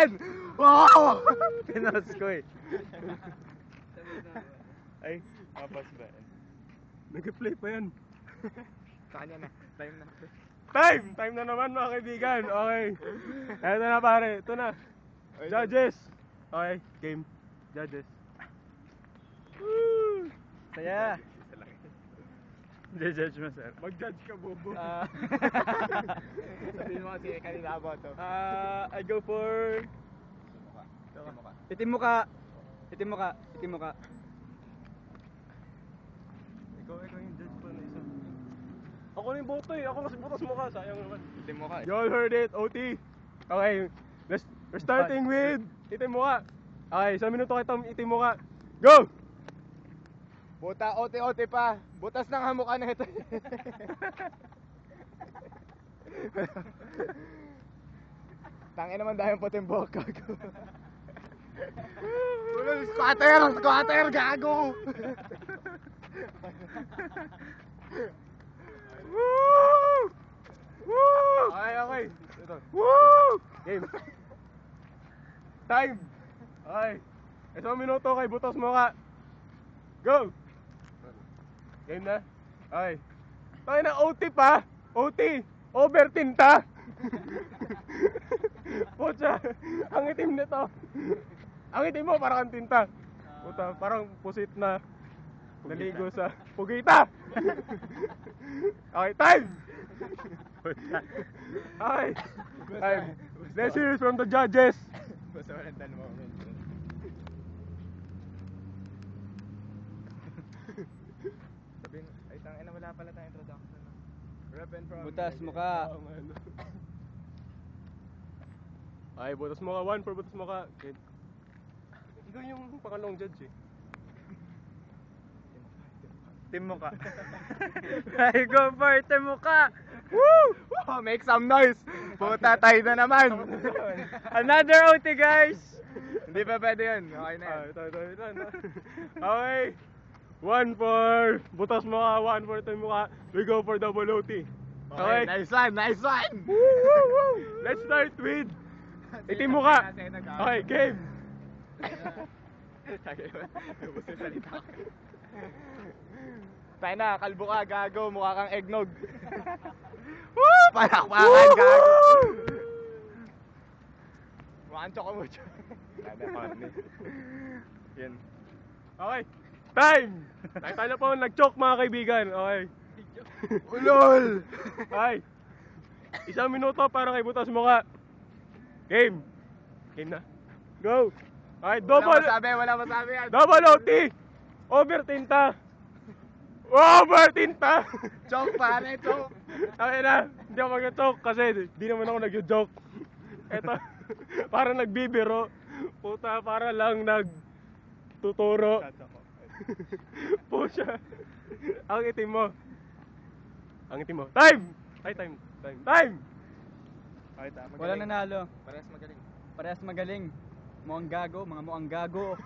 kaibigan! Wow! Pinos ko eh. Ay, mapas ba? Nag-play pa yan. Sa kanya na. Time na. Time na naman mga kaibigan. Okay. Eto na pare. Ito na. Judges. Okay, game. Judges. Woo! Saya. Judge mo, sir. Mag-judge ka, bobo. Sabihin mo kasi kanina about to. I go for... Itim mo ka. Itim mo ka. Itim mo ka. Ikaw yung judge pa na isa. Ako na yung boto eh. Ako kasi butas mo ka. Sayang naman. Itim mo ka. You all heard it, OT. Okay, we're starting with itim mo ka. Okay, 1 minuto kitang itim mo ka. Go! Buta, ote-ote pa. Butas ng hamukha na ito. Tangin naman dahil puting buhok gago. Squatter, gago. Woo! Woo! Okay. Ito. Woo! Game. Time. Okay. 1 minuto kay butas mo ka. Go! Game na? Okay. Tayo na OT pa! OT! Over tinta! Pucha! Ang itim nito! Ang itim mo parang tinta! Puta, parang pusit na naligo sa pugita! Okay, time! Okay! Time! Let's hear it from the judges! Basta walang dalawa mo. Sabihin, ay tangin na wala pala tayong introduction. Butas mo ka. Ay, butas mo ka. 1 for butas mo ka. Okay. Ikaw yung pangalawang judge eh. Tim mo ka. I go for tim mo ka. Woo! Oh, make some noise. Puta tayo na naman. Another OT guys. Hindi pa pwede yun. Okay na yan. Ito. Okay. 1 for butas mo ka, 1 for tim mo ka. We go for double OT. Okay, nice one. Woo! Let's start with itim mo ka. Okay, game. Tayo na, kalbo ka, gago, mukha kang eggnog. Woo! Palakpakan, gago. Mukhang choco-mucho. Yan. Okay. Time! Tayo na po nag-choke mga kaibigan. Okay. Ulol! Okay. 1 minuto para kay butas mo ka. Game. Game na. Go. Okay, Wala masabi yan. double OT. Over tinta. Over tinta. Choke pare, choke. Okay na. Hindi ako mag-choke kasi di naman ako nag-joke. Eto. Para nagbibiro. Puta, para lang nagtuturo. Pucha. Ang itim mo. Time! Ay, time. Okay, Wala nanalo. Parehas magaling. Mukhang gago, mga mukhang gago.